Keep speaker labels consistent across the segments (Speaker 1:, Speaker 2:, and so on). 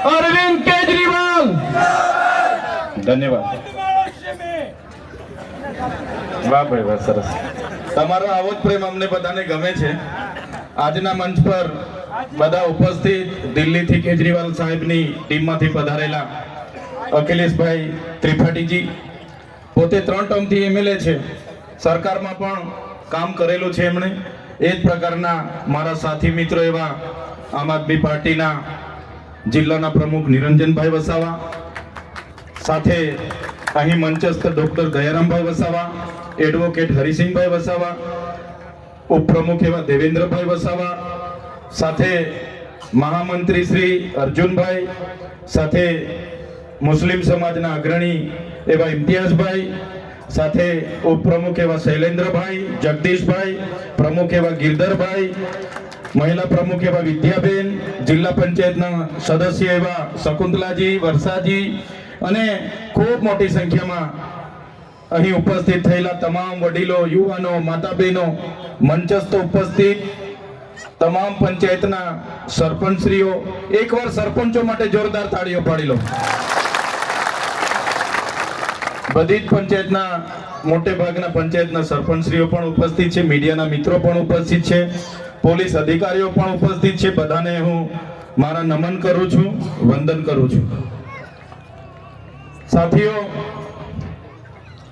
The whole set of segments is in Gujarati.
Speaker 1: अरविंद केजरीवाल।
Speaker 2: धन्यवाद। वाह भाई वाह, सरस। તમારો આવો જ પ્રેમ અમને બધાને ગમે છે। આજના મંચ પર બધા ઉપસ્થિત દિલ્હીથી કેજરીવાલ સાહેબની ટીમમાંથી પધારેલા અખિલેશભાઈ ત્રિપાઠીજી, પોતે 3 ટર્મથી એમએલએ છે, સરકારમાં પણ કામ કરેલું છે એમણે। એ જ પ્રકારના મારા સાથી મિત્રો એવા આમ આદમી પાર્ટીના જિલ્લાના પ્રમુખ નિરંજનભાઈ વસાવા, સાથે અહીં મંચસ્થ ડોક્ટર દયારામભાઈ વસાવા, એડવોકેટ હરિસિંહભાઈ વસાવા, ઉપપ્રમુખ એવા દેવેન્દ્રભાઈ વસાવા, સાથે મહામંત્રી શ્રી અર્જુનભાઈ, સાથે મુસ્લિમ સમાજના અગ્રણી એવા ઇમ્તિયાઝભાઈ, સાથે ઉપપ્રમુખ એવા શૈલેન્દ્રભાઈ, જગદીશભાઈ, પ્રમુખ એવા ગિરધરભાઈ, મહિલા પ્રમુખ એવા વિદ્યાબેન, જિલ્લા પંચાયતના સદસ્ય એવા શકુંતલાજી, વર્ષાજી અને ખૂબ મોટી સંખ્યામાં અહીં ઉપસ્થિત થયેલા તમામ વડીલો, યુવાનો, માતા બહેનો, મંચસ્થ ઉપસ્થિત તમામ પંચાયતના સરપંચશ્રીઓ, એકવાર સરપંચો માટે જોરદાર તાળીઓ પાડી લો। બધી જ પંચાયતના મોટે ભાગના પંચાયતના સરપંચશ્રીઓ પણ ઉપસ્થિત છે, મીડિયાના મિત્રો પણ ઉપસ્થિત છે, પોલીસ અધિકારીઓ પણ ઉપસ્થિત છે। બધાને હું મારા નમન કરું છું, વંદન કરું છું। સાથીઓ,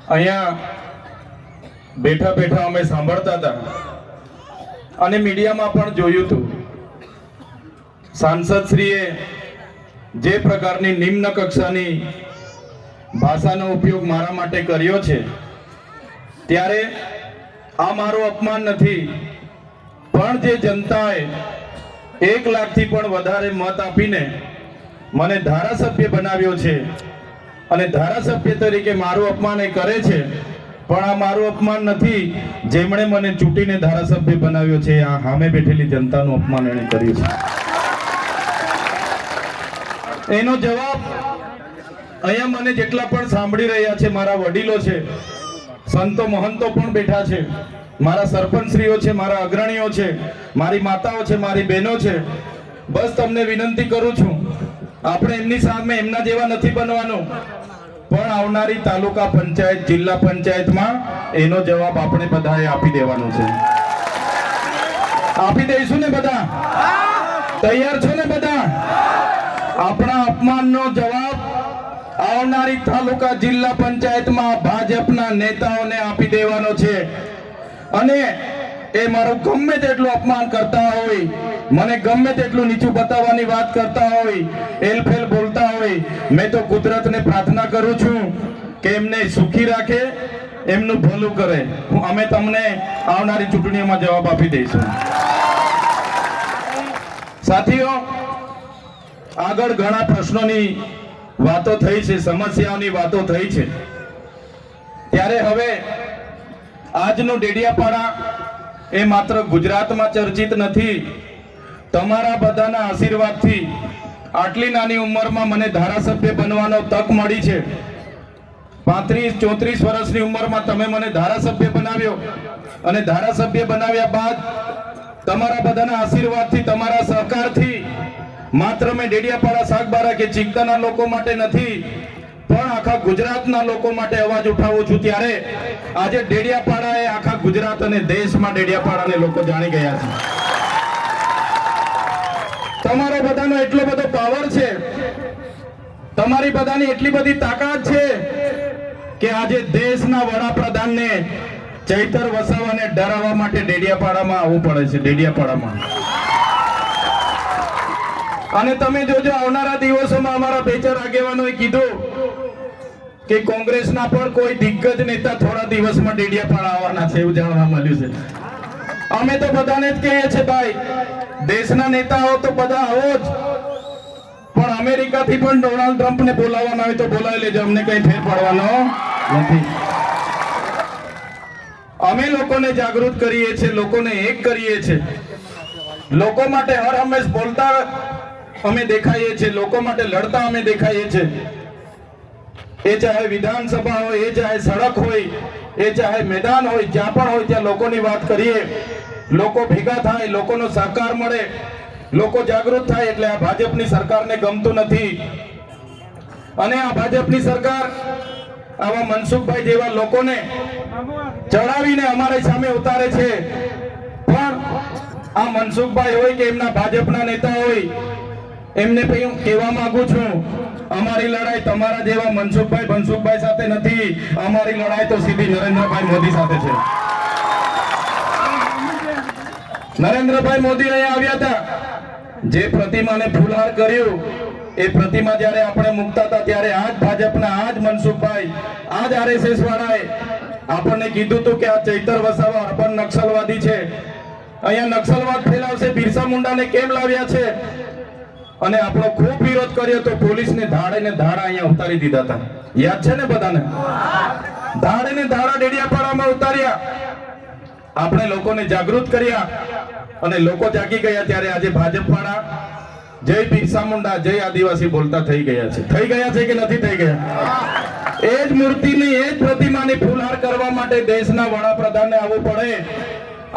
Speaker 2: અહીંયા બેઠા બેઠા અમે સાંભળતા હતા અને મીડિયામાં પણ જોયું હતું, સાંસદશ્રીએ જે પ્રકારની નિમ્ન કક્ષાની ભાષાનો ઉપયોગ મારા માટે કર્યો છે, ત્યારે આ મારું અપમાન નથી, પણ જે જનતાએ 1 લાખથી પણ વધારે મત આપીને મને ધારાસભ્ય બનાવ્યો છે અને ધારાસભ્ય તરીકે મારું અપમાન એ કરે છે, પણ આ મારું અપમાન નથી, જેમણે મને ચૂંટીને ધારાસભ્ય બનાવ્યો છે આ સામે બેઠેલી જનતાનું અપમાન એણે કર્યું છે। એનો જવાબ અહીંયા મને જેટલા પણ સાંભળી રહ્યા છે, મારા વડીલો છે, સંતો મહંતો પણ બેઠા છે, મારા સરપંચશ્રીઓ છે, મારા અગ્રણીઓ છે, મારી માતાઓ છે, મારી બહેનો છે, બસ તમને વિનંતી કરું છું, આપણે એમની સામે એમના જેવા નથી બનવાનું, પણ આવનારી તાલુકા પંચાયત, જિલ્લા પંચાયતમાં એનો જવાબ આપણે બધાએ આપી દેવાનો છે। આપી દઈશું ને બધા? તૈયાર છો ને બધા? આપણા અપમાનનો જવાબ આવનારી તાલુકા જિલ્લા પંચાયતમાં ભાજપના નેતાઓને આપી દેવાનો છે। અને એ મારું ગમે તેટલું અપમાન કરતા હોય, મને ગમે તેટલું નીચું બતાવવાની વાત કરતા હોય, એલફેલ બોલતા હોય, મેં તો કુદરતને પ્રાર્થના કરું છું કે એમને સુખી રાખે, એમનું ભલું કરે। અમે તમને આવનારી ચૂંટણીઓમાં જવાબ આપી દઈશું। સાથીઓ, આગળ ઘણા પ્રશ્નોની વાતો થઈ છે, સમસ્યાઓની વાતો થઈ છે, ત્યારે હવે આજનું ડેડિયાપાડા એ માત્ર ગુજરાતમાં ચર્ચિત નથી, તમારા બધાના આશીર્વાદથી આટલી નાની ઉંમરમાં મને ધારાસભ્ય બનવાનો તક મળી છે। 35-34 વર્ષની ઉંમરમાં તમે મને ધારાસભ્ય બનાવ્યો અને ધારાસભ્ય બનાવ્યા બાદ તમારા બધાના આશીર્વાદથી, તમારા સહકારથી માત્ર મેં ડેડિયાપાડા, સાગબારા કે ચિકતાના લોકો માટે નથી, પણ આખા ગુજરાતના લોકો માટે અવાજ ઉઠાવું છું। ત્યારે આજે ડેડિયાપાડા એ આખા ગુજરાત અને દેશમાં ડેડિયાપાડાને લોકો જાણી ગયા છે। તમારો બધાનો એટલો બધો પાવર છે, તમારી બધાની એટલી બધી તાકાત છે કે આજે દેશના વડાપ્રધાનને ચૈતર વસાવાને ડરાવવા માટે ડેડિયાપાડામાં આવવું પડે છે। ડેડિયાપાડામાં અને તમે જોજો, આવનારા દિવસોમાં અમારા 2-4 આગેવાનોએ કીધું કે કોંગ્રેસના પણ કોઈ દિગ્ગજ નેતા થોડા દિવસમાં ડેડિયાપાડા આવવાના છે, એવું જાણવા મળ્યું છે। અમે તો બધાને જ કહીએ છીએ, ભાઈ દેશના નેતાઓ તો બધા આવો જ, પણ અમેરિકાથી પણ ડોનાલ્ડ ટ્રમ્પને બોલાવવાના હોય તો બોલાવી લેજો, અમને કઈ ફેર પડવાનો નથી। અમે લોકોને જાગૃત કરીએ છીએ, લોકોને એક કરીએ છીએ, લોકો માટે હર હંમેશ બોલતા અમે દેખાઈએ છીએ, લોકો માટે લડતા અમે દેખાઈએ છીએ। એ ચાહે વિધાનસભા હોય, એ ચાહે સડક હોય, એ ચાહે મેદાન હોય, જ્યાં પણ હોય ત્યાં લોકોની વાત કરીએ, લોકો ભેગા થાય, લોકોનો સહકાર મળે, લોકો જાગૃત થાય એટલે આ ભાજપની સરકારને ગમતું નથી અને આ ભાજપની સરકાર આવા મનસુખભાઈ જેવા લોકોને ચડાવીને અમારી સામે ઉતારે છે. પણ આ મનસુખભાઈ હોય કે એમના ભાજપના નેતા હોય, એમને હું કહેવા માંગુ છું, અમારી લડાઈ તમારા જેવા મનસુખભાઈ સાથે નથી. અમારી લડાઈ તો સીધી નરેન્દ્રભાઈ મોદી સાથે છે. નરેન્દ્રભાઈ મોદી અહીંયા આવ્યા હતા, જે પ્રતિમાને ફૂલહાર કર્યું, એ પ્રતિમા જ્યારે આપણે મૂકતા હતા ત્યારે આજ ભાજપના, આજ મનસુખભાઈ, આજ આરએસએસ વાળાએ આપણને કીધું હતું કે આ ચૈતર વસાવા અર્બન નક્સલવાદી છે, અહીંયા નક્સલવાદ ફેલાવશે, બિરસા મુંડાને કેમ લાવ્યા છે, અને આપણો ખૂબ વિરોધ કર્યો તો પોલીસને ધાડે ને ધાડા અહીંયા ઉતારી દીધા હતા. યાદ છે ને બધાને? ધાડે ને ધાડા ડેડિયાપાડામાં ઉતાર્યા. આપણે લોકોને જાગૃત કર્યા અને લોકો જાગી ગયા ત્યારે આજે ભાજપ વાળા જય બિરસા મુંડા, જય આદિવાસી બોલતા થઈ ગયા છે. થઈ ગયા છે કે નથી થઈ ગયા? એ જ મૂર્તિની, એ જ પ્રતિમાની ફૂલહાર કરવા માટે દેશના વડાપ્રધાનને આવવું પડે.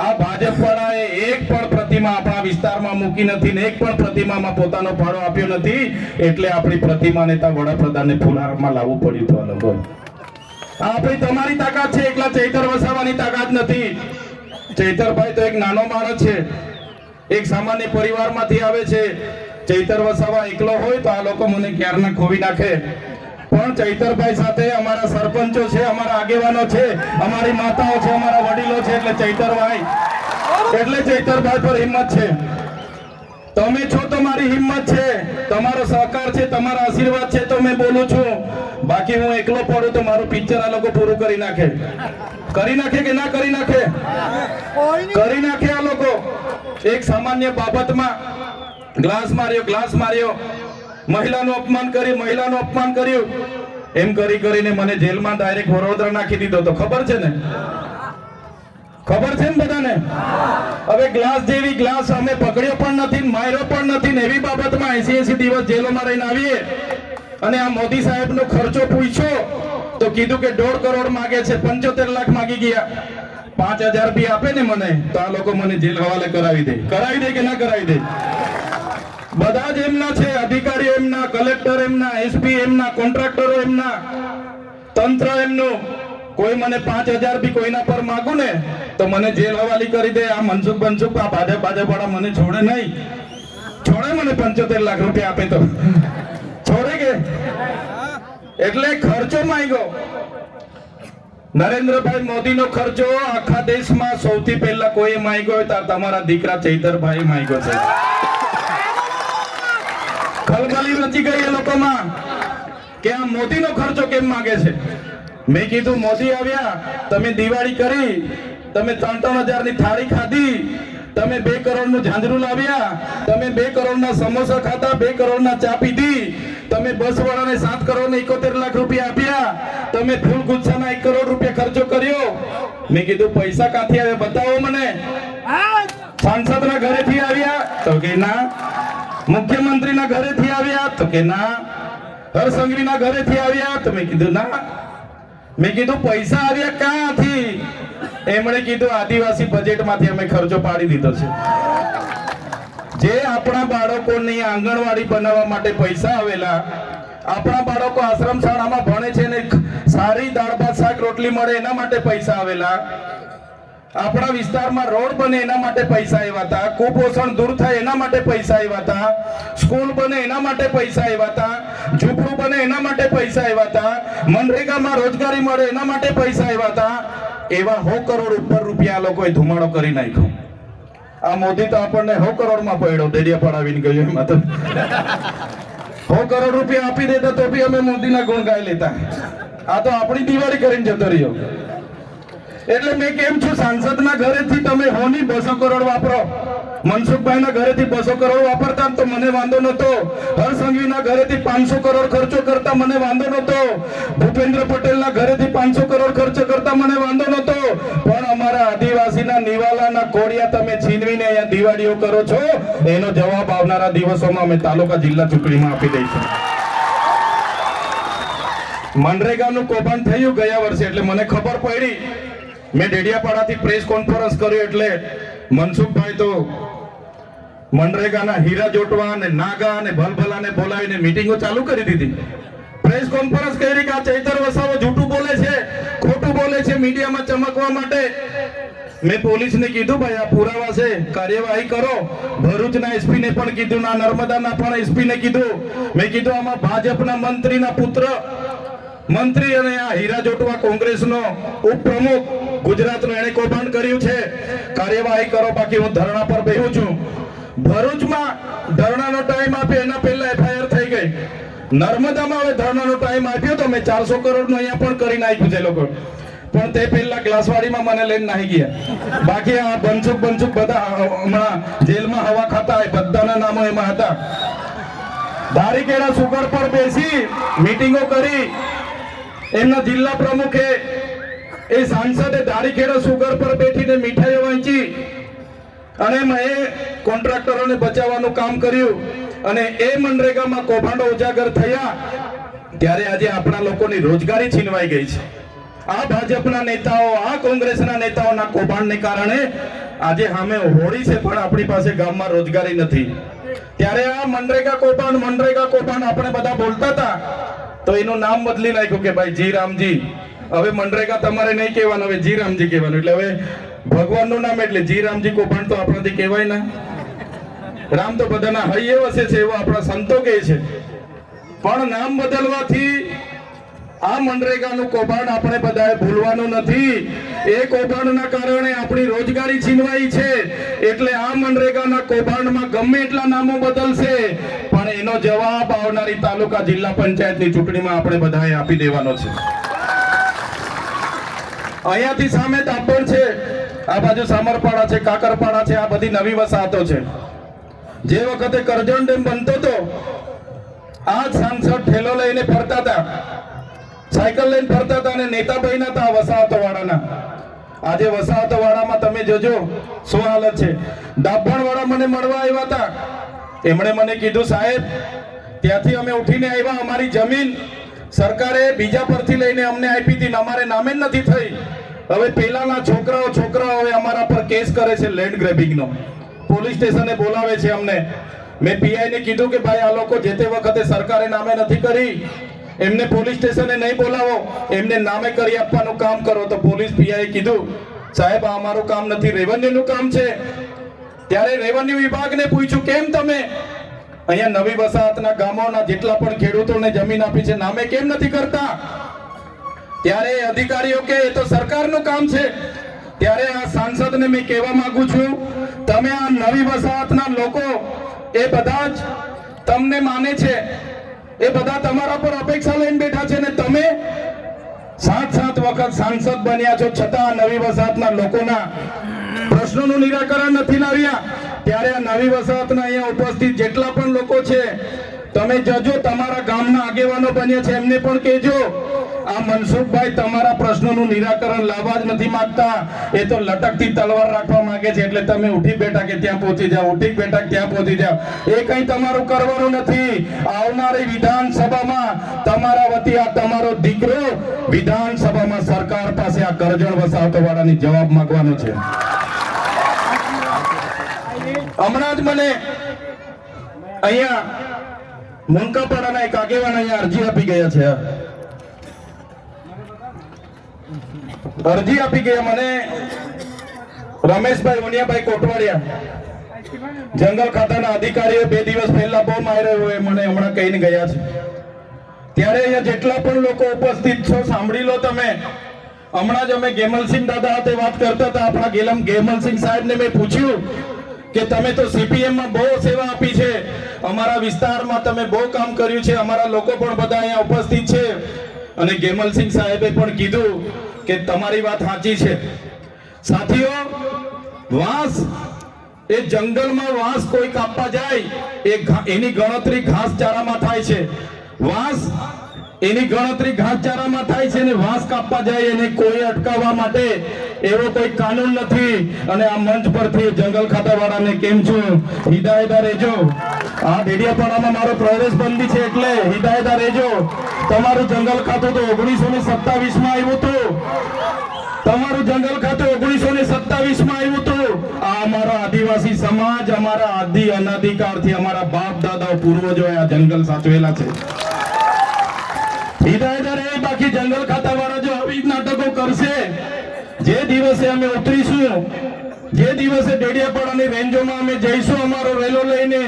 Speaker 2: આ ભાજપ વાળાએ એક પણ પ્રતિમા આપણા વિસ્તારમાં મૂકી નથી ને એક પણ પ્રતિમામાં પોતાનો ફાળો આપ્યો નથી, એટલે આપણી પ્રતિમાને ત્યાં વડાપ્રધાનને ફૂલહારમાં લાવવું પડ્યું હતું. આ લોકો આપણી તમારી તાકાત છે, એકલા ચૈતર વસાવાની તાકાત નથી. ચૈતરભાઈ તો એક નાનો માણસ છે, એક સામાન્ય પરિવારમાંથી આવે છે. ચૈતર વસાવા એકલો હોય તો આ લોકો મને ક્યારના ખોવી નાખે, પણ ચૈતરભાઈ સાથે અમારા સરપંચો છે, અમારા આગેવાનો છે, અમારી માતાઓ છે, અમારા વડીલો છે, એટલે ચૈતરભાઈ પર હિંમત છે. તમે છો તો મારી હિંમત છે, તમારો સહકાર છે, તમારા આશીર્વાદ છે તો મેં બોલું છું. બાકી હું એકલો પડું તો મારું પિક્ચર આ લોકો પૂરું કરી નાખે. કરી નાખે કે ના કરી નાખે? કરી નાખે આ લોકો. એક સામાન્ય બાબતમાં ગ્લાસ માર્યો, મહિલાનું અપમાન કર્યું, એમ કરીને મને જેલમાં ડાયરેક્ટ વડોદરા નાખી દીધો. તો ખબર છે ને બધાને? હવે ગ્લાસ જેવી ગ્લાસ અમે પકડ્યો પણ નથી, માર્યો પણ નથી ને એવી બાબતમાં 80 દિવસ જેલોમાં રહીને આવીએ અને આ મોદી સાહેબનો ખર્ચો પૂછ્યો તો કીધું કે 1.5 કરોડ માંગે છે, 75 લાખ માંગી ગયા. 5000 બી આપે ને મને તો આ લોકો મને જેલ હવાલે કરાવી દે કે ના કરાવી દે? બધા જ એમના છે, અધિકારીઓ એમના, કલેક્ટર એમના, એસપી એમના, કોન્ટ્રાક્ટરો એમના, તંત્ર એમનું. કોઈ મને 5000 બી કોઈના પર માંગુ ને તો મને જેલ હવાલી કરી દે. આ મનસુખ આ ભાજપ વાળા મને છોડે નહીં. છોડે મને 75 લાખ રૂપિયા આપે તો છોડે કે? એટલે ખર્ચો માંગ્યો. નરેન્દ્રભાઈ મોદીનો ખર્ચો આખા દેશમાં સૌથી પહેલા કોઈ માંગ્યો હોય તો તમારા દીકરા ચૈતરભાઈ માંગ્યો છે. ખલબલી રચી ગઈ એ લોકોમાં કે આ મોદીનો ખર્ચો કેમ માંગે છે. મેં કીધું મોદી આવ્યા, તમે દિવાળી કરી, તમે 3-3 હજારની થાળી ખાધી, તમે 2 કરોડનું ઝાંઝરું લાવ્યા, તમે 2 કરોડના સમોસા ખાધા, 2 કરોડના ચા પીધી, તમે બસ વાળાને 7 કરોડ ને 71 લાખ રૂપિયા આપ્યા, તમે ફૂલ ગુચ્છાના 1 કરોડ રૂપિયા ખર્ચો કર્યો. મેં કીધું પૈસા ક્યાંથી આવે બતાવો મને. સાંસદના ઘરેથી આવ્યા તો કે ના, મુખ્યમંત્રીના ઘરેથી આવ્યા તો કે ના, હરસંઘવીના ઘરેથી આવ્યા તો મેં કીધું ના. મેં કીધું પૈસા આવ્યા ક્યાંથી? એમણે કીધું આદિવાસી બજેટમાંથી અમે ખર્ચો પાડી દીધો છે. જે આપણા બાળકોની આંગણવાડી બનાવવા માટે પૈસા આવેલા, આપણા બાળકો આશ્રમ શાળામાં ભણે છે ને સારી દાળ ભાત શાક રોટલી મળે એના માટે પૈસા આવેલા, આપણા વિસ્તારમાં રોડ બને એના માટે પૈસા આવ્યા હતા, કુપોષણ દૂર થાય એના માટે પૈસા આવ્યા હતા, સ્કૂલ બને એના માટે પૈસા આવ્યા હતા, ઝૂંપડું બને એના માટે પૈસા આવ્યા હતા, મનરેગામાં રોજગારી મળે એના માટે પૈસા આવ્યા હતા. એવા 100 કરોડ ઉપર રૂપિયા લોકોએ ધુમાડો કરી નાખ્યો. આ મોદી તો આપણને 100 કરોડમાં પડ્યો, ડેડિયાપાડા આવીને ગયો. એમાં તો 100 કરોડ રૂપિયા આપી દેતા તો બી અમે મોદીના ગુણ ગાઈ લેતા. આ તો આપણી દિવાળી કરીને જતો રહ્યો. એટલે મેં કેમ છું, સાંસદના ઘરેથી તમે 200 કરોડ વાપરો, મનસુખભાઈના ઘરેથી 200 કરોડ વાપરતા તો મને વાંધો નતો, હરસંઘવીના ઘરેથી 500 કરોડ ખર્ચો કરતા મને વાંધો નતો, ભૂપેન્દ્ર પટેલના ઘરેથી 500 કરોડ ખર્ચો કરતા મને વાંધો નતો. પણ અમારા આદિવાસીના નિવાલાના કોડિયા તમે છીનવીને અહીંયા દિવાળીઓ કરો છો, એનો જવાબ આવનારા દિવસોમાં અમે તાલુકા જિલ્લા ચૂંટણીમાં આપી દઈશું. મનરેગાનું કૌભાંડ થયું ગયા વર્ષે, એટલે મને ખબર પડી. મેં ડેડિયાપાડાથી પ્રેસ કોન્ફરન્સ કર્યો એટલે મનસુખભાઈ તો મનરેગાના હીરા જોટવા અને નાગા અને ભલભલાને બોલાવીને મીટિંગો ચાલુ કરી દીધી. પ્રેસ કોન્ફરન્સ કરી કે આ ચૈતર વસાવો જૂઠું બોલે છે, ખોટું બોલે છે મીડિયામાં ચમકવા માટે. મેં પોલીસને કીધું ભાઈ આ પુરાવા છે, કાર્યવાહી કરો. ભરૂચના એસપી ને પણ કીધું, ના નર્મદાના પણ એસપી ને કીધું. મેં કીધું આમાં ભાજપના મંત્રીના પુત્ર મંત્રી અને આ હીરા જોટવા કોંગ્રેસનો ઉપપ્રમુખ ગુજરાતનું એને કૌભાંડ કર્યું છે, કાર્યવાહી કરો, બાકી હું ધરણા પર બેહું છું. ભરૂચમાં ધરણાનો ટાઈમ આપ્યો એના પહેલા એફઆઈઆર થઈ ગઈ. નર્મદામાં હવે ધરણાનો ટાઈમ આપ્યો તો મેં 400 કરોડનું અહીંયા પણ કરી નાખ્યું છે લોકો. પણ તે પહેલા ગ્લાસવાડીમાં મને લઈને નાહી ગયા. બાકી આ બંચુક બધા હમણાં જેલમાં હવા ખાતા હોય, બધાના નામો એમાં હતા. ધારીકેડા સુગર પર બેસી મીટિંગો કરી. એમના જિલ્લા પ્રમુખે એ સાંસદે ધારીકેડા સુગર પર બેઠીને મીઠાઈઓ વહેંચી અને એ કોન્ટ્રાક્ટરોને બચાવવાનું કામ કર્યું. અને એ મનરેગામાં કૌભાંડો ઉજાગર થયા ત્યારે આજે આપણા લોકોની રોજગારી છીનવાઈ ગઈ છે. આ ભાજપના નેતાઓ, આ કોંગ્રેસના નેતાઓના કૌભાંડને કારણે આજે સામે હોળી છે પણ આપણી પાસે ગામમાં રોજગારી નથી. ત્યારે આ મનરેગા કૌભાંડ આપણે બધા બોલતા હતા તો એનું નામ બદલી નાખ્યું કે ભાઈ જી રામજી. હવે મનરેગા તમારે નહીં કહેવાનું, હવે જી રામજી કહેવાનું. એટલે હવે ભગવાનનું નામ એટલે જી રામજી કૌભાંડ તો આપણાથી કહેવાય ના. રામ તો બધાના હૈયે વસે છે એવું આપણા સંતો કહે છે. પણ નામ બદલવાથી આ મનરેગાનું કૌભાંડ આપણે બધાએ ભૂલવાનું નથી. એ કૌભાંડના કારણે આપણી રોજગારી છીનવાઈ છે. એટલે આ મનરેગાના કૌભાંડમાં ગમે એટલા નામો બદલશે પણ એનો જવાબ આવનારી તાલુકા જિલ્લા પંચાયતની ચૂંટણીમાં આપણે બધાએ આપી દેવાનો છે. અહીંયાથી સામે દાપણ છે, આ બાજુ સામરપાડા છે, કાકરપાડા છે, આ બધી નવી વસાહતો છે. જે વખતે કરજણ ડેમ બનતો હતો આ સાંસદ ઠેલો લઈને ફરતા હતા, સાયકલ લઈને ફરતા હતા અને નેતાભાઈના હતા વસાહતો વાળાના. આજે વસાહતો વાળામાં તમે જોજો શું હાલત છે. ડાભણ વાળા મને મળવા આવ્યા હતા. એમણે મને કીધું સાહેબ ત્યાંથી અમે ઉઠીને આવ્યા, અમારી જમીન સરકારે બીજા પરથી લઈને અમને આપી હતી, અમારે નામે નથી થઈ. હવે પેલાના છોકરાઓ હવે અમારા પર કેસ કરે છે લેન્ડ ગ્રેબિંગનો. પોલીસ સ્ટેશને બોલાવે છે અમને. મેં પીઆઈ ને કીધું કે ભાઈ આ લોકો જે તે વખતે સરકારે નામે નથી કરી, એમને પોલીસ સ્ટેશને નહીં બોલાવો, એમને નામે કરી આપવાનું કામ કરો. તો પોલીસ પીઆઈ કીધું સાહેબ આ અમારું કામ નથી, રેવન્યુનું કામ છે. ત્યારે રેવન્યુ વિભાગને પૂછ્યું કેમ તમે અહીંયા નવી વસાહતના ગામોના જેટલા પણ ખેડૂતોને જમીન આપી છે નામે કેમ નથી કરતા? ત્યારે અધિકારીઓ કે એ તો સરકારનું કામ છે. ત્યારે આ સાંસદને મેં કહેવા માંગુ છું, તમે આ નવી વસાહતના લોકો એ બધા જ તમને માને છે, એ બધા તમારા પર અપેક્ષા લઈને બેઠા છે ને તમે 7 વખત સાંસદ બન્યા છો છતાં નવી વસાહતના લોકોના પ્રશ્નોનું નિરાકરણ નથી લાવ્યા. ત્યારે આ નવી વસાહતના અહીંયા ઉપસ્થિત જેટલા પણ લોકો છે તમે જજો, તમારા ગામના આગેવાનો બન્યા છે એમને પણ કહેજો આ મનસુખભાઈ તમારા પ્રશ્નોનું નિરાકરણ લાવવા જ નથી માંગતા, એ તો લટકતી તલવાર રાખવા માંગે છે. એટલે તમે ઉઠી બેઠા કે ત્યાં પહોંચી જાઓ, ઉઠી બેઠા ત્યાં પહોંચી જાઓ, એ કંઈ તમારું કરવાનું નથી. આવનારી વિધાનસભામાં તમારા વતી આ તમારો દીકરો વિધાનસભામાં સરકાર પાસે આ કરજણ વસાહતો વાળાની જવાબ માંગવાનો છે. હમણાં જ મને અહીંયા મુનકાપાડાના એક આગેવાન અહીંયા અરજી આપી ગયા છે. અરજી આપી ગયા મને રમેશભાઈ ઉનિયાભાઈ કોટવાડિયા જંગલ ખાતાના અધિકારીઓ 2 દિવસ પહેલા બહુ માર્યો હોય મને હમણાં કહીને ગયા છે. ત્યારે અહીંયા જેટલા પણ લોકો ઉપસ્થિત છો સાંભળી લો તમે. હમણાં જ અમે ગેમલસિંહ દાદા સાથે વાત કરતા હતા. આપણા ગેમલસિંહ સાહેબને મેં પૂછ્યું કે તમે તો CPM માં બહુ સેવા આપી છે, અમારા વિસ્તારમાં તમે બહુ કામ કર્યું છે, અમારા લોકો પણ બધા અહીંયા ઉપસ્થિત છે. અને ગેમલસિંહ સાહેબે પણ કીધું કે તમારી વાત સાચી છે. સાથીઓ વાંસ એ જંગલમાં વાંસ કોઈ કાપવા જાય એની ગણતરી ઘાસચારામાં થાય છે. વાંસ એની ગણતરી ઘાસચારામાં થાય છે ને વાંસ કાપવા જાય એને કોઈ અટકાવવા માટે એવો કોઈ કાનૂન નથી. અને આ મંચ પરથી જંગલ ખાતાવાળાને કેમ છું હિદાયતદાર રહેજો. આ ડેડિયાપાડામાં મારો પ્રવેશ બંધી છે એટલે હિદાયતદાર રહેજો. તમારું જંગલ ખાતું તો 1927 માં આવ્યું હતું. તમારું જંગલ ખાતું 1927 માં આવ્યું હતું. આ અમારા આદિવાસી સમાજ, અમારા આદિ અનાદિકાળથી અમારા બાપ દાદાઓ પૂર્વજોએ આ જંગલ સાચવેલા છે. હિદાયત રહે. બાકી જંગલ ખાતા વાળા જો આવી નાટકો કરશે, જે દિવસે અમે ઉતરીશું, જે દિવસે ડેડિયાપાડાની રેન્જોમાં અમે જઈશું અમારો રેલો લઈને,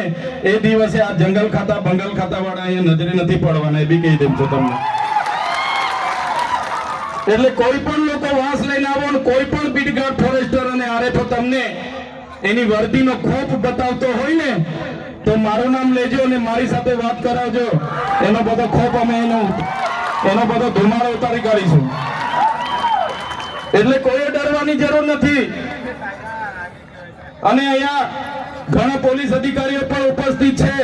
Speaker 2: એ દિવસે આ જંગલ ખાતા બંગલ ખાતા વાળા અહીંયા નજરે નથી પડવાના, એ બી કહી દઉં છું તમને. એટલે કોઈ પણ લોકો વાંસ લઈને આવો ને કોઈ પણ બીટગાર્ડ ફોરેસ્ટર અને આરએફઓ તમને એની વર્દીનો ખોફ બતાવતો હોય ને, તો મારું નામ લેજો અને મારી સાથે વાત કરાવજો. એનો બધો ખોફ અમે એનો બધો ધુમાડો ઉતારી કાઢીશું. એટલે કોઈ ડરવાની જરૂર નથી. અને અહીંયા ઘણા પોલીસ અધિકારીઓ પણ ઉપસ્થિત છે.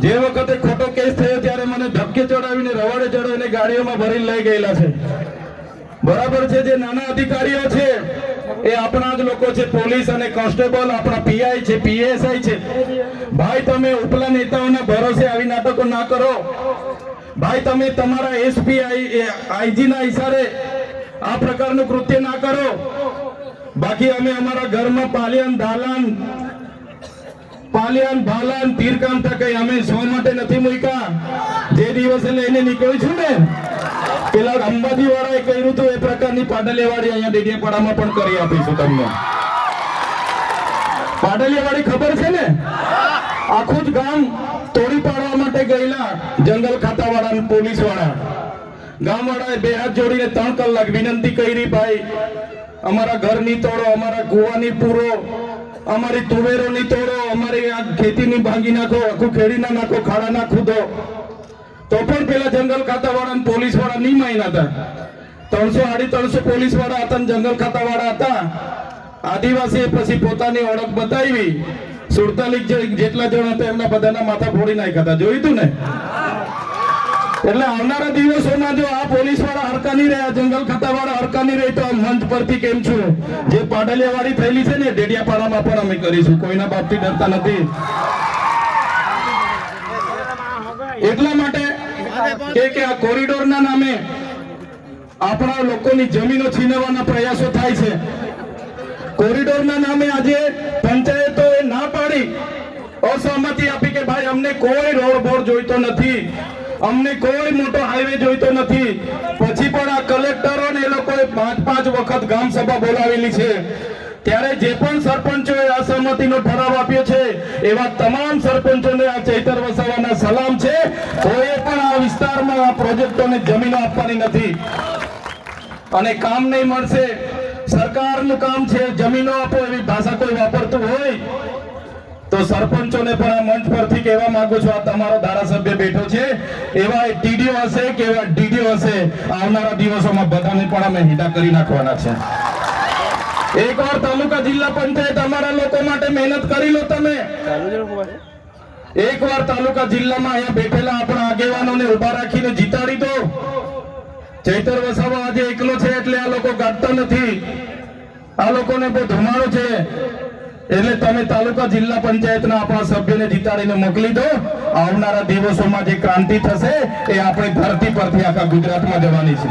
Speaker 2: જે વખતે ખોટો કેસ થયો ત્યારે મને ધક્કે ચડાવીને રવાડે ચડાવીને ગાડીઓમાં ભરીને લઈ ગયેલા છે. બરાબર છે. જે નાના અધિકારીઓ છે એ આપણા જ લોકો છે. પોલીસ અને કોન્સ્ટેબલ આપણા પીઆઈ છે, પીએસઆઈ છે. ભાઈ તમે ઉપલા નેતાઓના ભરોસે આવી નાટકો ના કરો. ભાઈ તમે તમારા એસપી આઈજી ના ઈશારે આ પ્રકારનું કૃત્ય ના કરો. બાકી અમે અમારા ઘરમાં પાલિયાન ભાલાન તીરકામઠા કઈ અમે શો માટે નથી મૂક્યા. જે દિવસે લઈને નીકળ્યું છું ને, પેલા અંબાજી વાળાએ કર્યું હતું એ પ્રકારની પાટલીવાડી અહીંયા ડેડિયાપાડામાં પણ કરી આપીશું તમને. પાટલીવાડી ખબર છે ને? આખું જ ગામ તોડી પાડવા માટે ગયેલા જંગલ ખાતા વાળા પોલીસ વાળા. ગામ વાળાએ બે હાથ જોડીને 3 કલાક વિનંતી કરી, ભાઈ અમારા ઘર ની તોડો, અમારા કુવાની પૂરો, અમારી તુવેરો ની તોડો, અમારી આ ખેતીની ભાંગી નાખો, આખું ખેડી ના નાખો, ખાડા ના ખુદો. તો પણ પેલા જંગલ ખાતા વાળા પોલીસ વાળા નહીં માન્યા હતા. 300-350 પોલીસ વાળા હતા, જંગલ ખાતા વાળા હતા. આદિવાસી પછી પોતાની ઓળખ બતાવી. 47 જેટલા જણ હતા એમના બધાના માથા ફોડી નાખ્યા હતા. જોયું તું ને? એટલે આવનારા દિવસોમાં જો આ પોલીસ વાળા હરકા નહીં રહ્યા, જંગલ ખાતા વાળા હરકા નહીં રહે, તો આ મંચ પરથી કેમ છું, જે પાટલીવાડી થયેલી છે ને ડેડિયાપાડામાં પણ અમે કરીશું. કોઈના બાપથી ડરતા નથી. એટલા માટે કે આ કોરિડોરના નામે આપણા લોકોની જમીનો છીનવવાના પ્રયાસો થાય છે. કોરિડોરના નામે આજે પંચાયતોએ ના પાડી, અસહમતિ આપી કે ભાઈ અમને કોઈ રોડ બોર્ડ જોઈતો નથી, અમને કોઈ મોટો હાઈવે જોઈતો નથી. પછી પણ આ કલેક્ટરો ને એ લોકોએ 5 વખત ગામ સભા બોલાવેલી છે. ત્યારે જે પણ સરપંચોએ અસહમતિનો ઠરાવ આપ્યો છે એવા તમામ સરપંચોને આ ચૈતર વસાવાના સલામ છે. કોઈ પણ આ વિસ્તારમાં આ પ્રોજેક્ટોને જમીનો આપવાની નથી અને કામ નહીં મળશે. સરકારનું કામ છે જમીનો આપો, એવી ભાષા કોઈ વાપરતું હોય તો સરપંચોને પણ આ મંચ પરથી કહેવા માંગુ છું, આ તમારો ધારાસભ્ય બેઠો છે, એવા ટીડીઓ હશે કે એવા ડીડીઓ હશે, આવનારા દિવસોમાં બધાને પણ અમે હિડા કરી નાખવાના છે. એકવાર તાલુકા જિલ્લા પંચાયત અમારા લોકો માટે મહેનત કરી લો. તમે એકવાર તાલુકા જિલ્લામાં અહીંયા બેઠેલા આપણા આગેવાનોને ઉભા રાખીને જીતાડી દો. ચૈતર વસાવા આજે એકલો છે એટલે આ લોકો ગાંઠતા નથી. આ લોકોને બહુ ધુમાડો છે. એટલે તમે તાલુકા જિલ્લા પંચાયતના આપણા સભ્યને જીતાડીને મોકલી દો. આવનારા દિવસોમાં જે ક્રાંતિ થશે એ આપણી ધરતી પરથી આખા ગુજરાતમાં જવાની છે.